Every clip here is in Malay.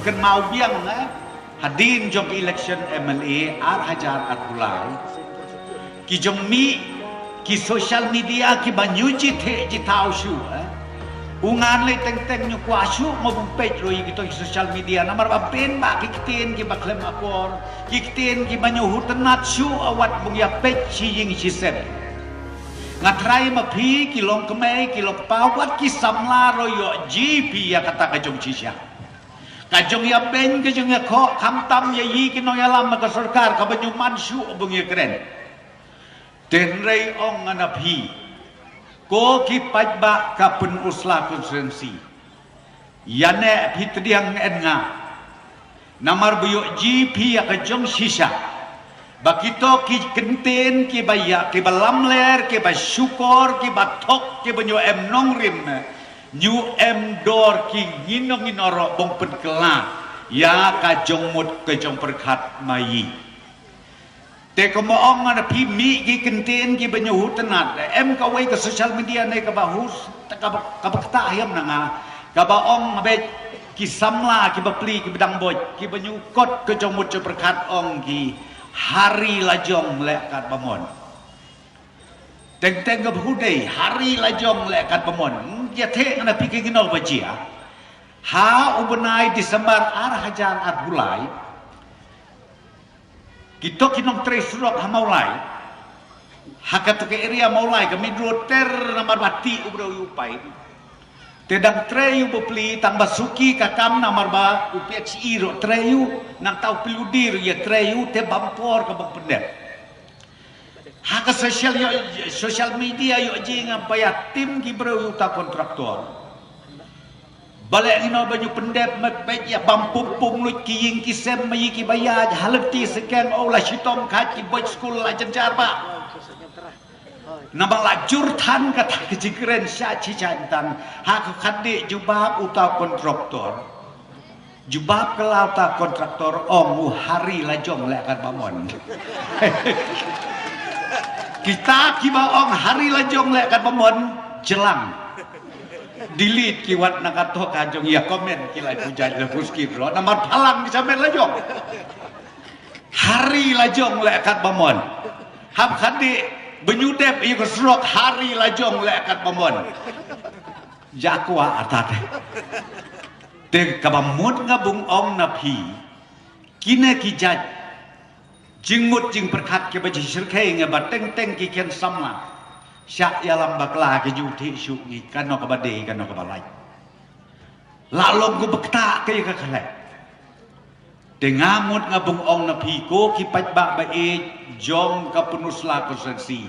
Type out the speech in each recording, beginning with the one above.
mungkin mau biang hadin jong election MLA ar hajar at bulai ki jong mi ki social media ki banyuji the ji tau shu ungan le teng teng nyu kwa shu mo bung page roi ki to social media namar ba pen ba ki tin ki ba klem apor ki tin ki banyu hutenat shu awat bung ya page chi ying chi sen ngatrai ma phi ki long kemai ki long pawat ki samla royo GP ya kata ka jong chi sha kajong ya ben kajong ya kho kham tam ya yi ki no ya lam ka sarkar ka banyu man shu bung ya kren ten rei ong ana phi ko ki pajba ka pen usla konstituensi yane phi tdiang en nga namar buyo GP ya kajong shisha bakito ki kenten ki baya ki balam ler ki ba syukur ki ba thok ki banyu em nong rim New em dor ki nginong inoro bong penkela ya kajong mut kajong perkat mai te ko moong ana pi mi ki kenten ki banyu hutenat em ka wei ka social media ne ka bahus ka bakta ayam nanga ka baong be ki samla ki bapli ki bedang boy ki banyu kot kajong mut perkat ong ki hari lajong le kat bamon teng teng ka hudai hari lajong le kat bamon ya the ana pikir ginol bajia ha ubenai Desember ar hajar at bulai kita kinong tres surok ha maulai hakat ke area maulai kami droter namar bati ubro upai tedang treyu bepli tambah suki kakam namar ba UPHI ro treyu nang tau peludir ya treyu te bampor ke bang pendek haka social media yo jinga paya tim ki bro yuta kontraktor balik ino banyu pendep mek ya bampupung lu ki ying ki sem mai ki baya halati seken ola shitom khat ki boy school la jenjar ba nambang lajur tan kata kejikren sya cicantan haka khade jubab uta kontraktor jubab kelauta kontraktor ong hari lajong lekat bamon kita kibaong hari lajong lekat bamon jelang delete kiwat nakato kajong ya komen kilai puja lepuski bro nomor palang disampe lajong hari lajong lekat bamon hab khade benyudep ieu kesrok hari lajong lekat bamon jakwa atate te kabamut ngabung ong napi kine kijat jingmut jing perkat ke baji sirkai nge bateng teng ki ken samla syak yalam bakla ke juti syuki kano kabade kano kabalai lalong ku bekta ke ka khalek dengamut ngabung ong napi ko ki pajba bae jong ka penusla konsensi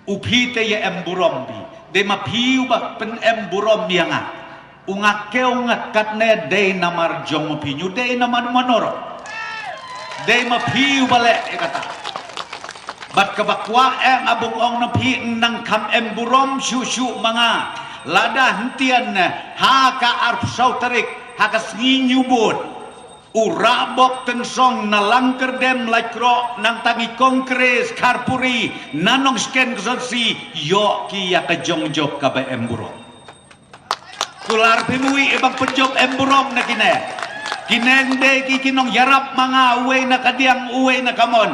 upi te ya emburom bi de mapiu ba pen emburom yanga ungake ungat katne de namar jong mapi nyu de namar manoro day mapiu balik kata bat kabakwa abung ong napi nang kam emburom syusyu mga lada hentian ha ka arp sautarik ha ka sngi nyubut urabok tengsong nalangker dem lakro nang tangi kongkres karpuri nanong sken ksonsi yo ki ya ka jongjok ka ba emburom kular pimui ibang penjok emburom na kine kinende ki kinong yarap mga uwe na kadiang uwe na kamon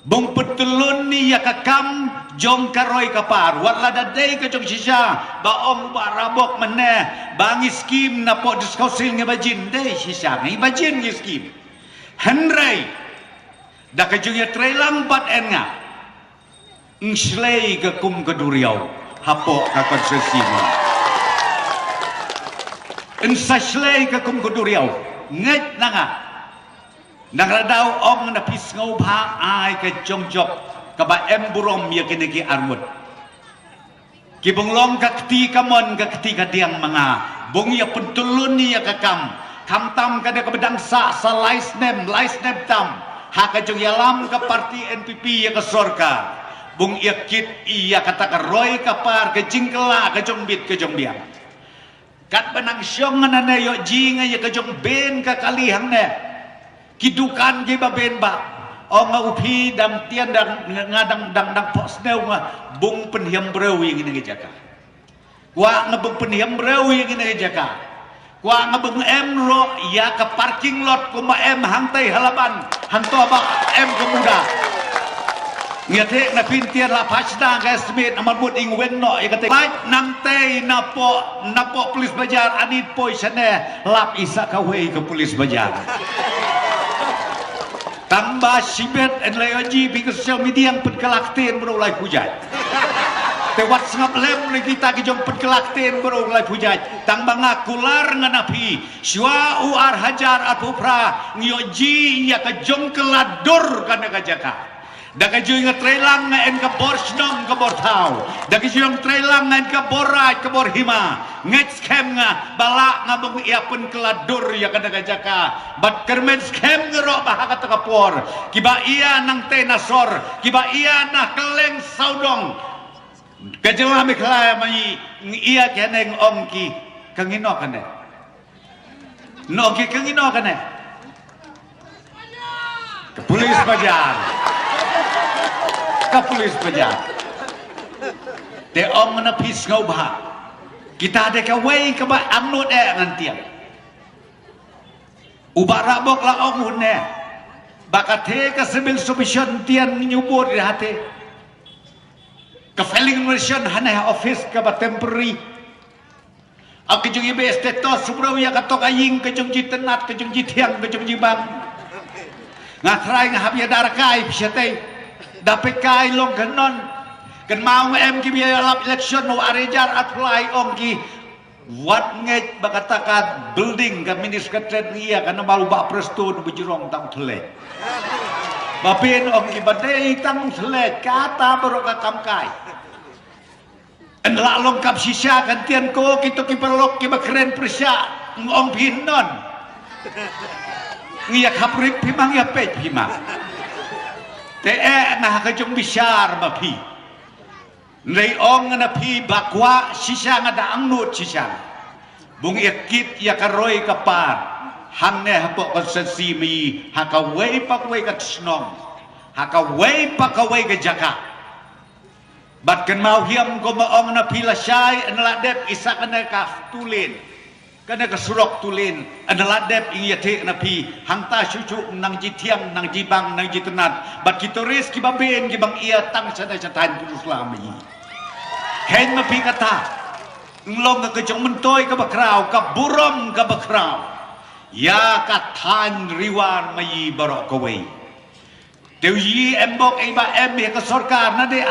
bong petulun ni ya kakam jong karoy kapar wala daday ka jong sisya baong barabok mene bangi skim na po diskausil nga bajin day sisya nga bajin nga skim henry da ka jong ya trailang bat en nga ngslay ka kum kaduriyaw hapo ka konsesi mo ensaslay ka kum kuduriyaw nget na nga nagradaw ong napis ngaw ba ay ka jongjok ka ba emburom ya kiniki armut kibunglong kakti kamon kakti kadiang mga bungya pentulun niya kakam kamtam kada kabedangsa sa laisnem tam haka jong yalam ka parti NPP ya ka sorka bung yakit iya kata ka roy kapar ka jingkela ka jongbit ka jongbiang kat benang syong na yo jinga ya kajong ben ka kalihang ne kidukan ke ba ben ba o nga upi dam tian dang ngadang dang posneu nga bung penhiam brewi ngini jaka wa nga bung penhiam brewi ngini jaka Kwa ngabung em ro ya ke parking lot kuma em hangtai halaban hanto ba em kemuda. Ngate na pintian la pachna ka smith amat bud ing wen no ya kate light nang te napo polis bajar anit poi sane lap isa ka wei ke polis bajar. Tambah sibet en layoji bi social media yang penkelaktin berulai hujat. Tewat sengap lem ni kita kijong penkelaktin berulai hujat. Tang bangakular nganapi syua uar hajar atupra ngioji ya kejong keladur kana kajaka. Da kejong ngetrelang ngaen ke borsnom ke bortau. Da kejong trelang ngaen ke borai ke borhima. Nget scam nga balak ngabung ia pun keladur ya kana kajaka. Bat kermen scam ngero bahaka tekapor. Kiba ia nang tenasor, kiba ia nah keleng saudong. Kajela mikla mai ia keneng ongki kangino kane. No ki kangino kane. Ke polis bajar. Ke polis bajar. Te ong na pis ngobha. Kita ada kawai ke ba amnut ngantiang. Ubak rabok la ong hunne. Bakate ka civil submission tian nyubur di hati. Ke filing version hana office ke ba temporary. Ak kejung ibe status subraw ya katok aying kejung jitenat kejung jitiang kejung jibang. Ngatrai ngahap ya darakai pisyatay. Dapet kai long kanon. Kan mau em ki biaya lap election no arejar apply ong ki wat nget bakatakan building ka minister iya kana malu bak presto no bejurong tang tele. Bapin ong ki badai tang tele kata baru ka kamkai. Enlak longkap sisa gantian ko kito ki perlok ki bakren presya ngong pinon. Ngiyak haprip pimang ya pej pimang. Te nah kejong bisyar bapi. Nei ong na pi bakwa sisa ngada angnut sisa. Bung yakit ya karoi kapar. Hangne hapok konsensi mi hakawai pakwai ka tsnong. Hakawai pakwai ka jaka. Bat kan mau hiam ko maong na pila syai analadep isa kana ka tulin. Kana ka surok tulin analadep ing yate na pi hangta syucu nang jitiam nang jibang nang jitenat. Bat kitoris ki baben ki bang iya tang sada satan puruslami. Hen na pi kata nglong ka kejong mentoy ka bakraw ka burom ka bakraw. Ya ka tan riwan mai barok kawai. Dewi embok iba em ya ka sorkar na de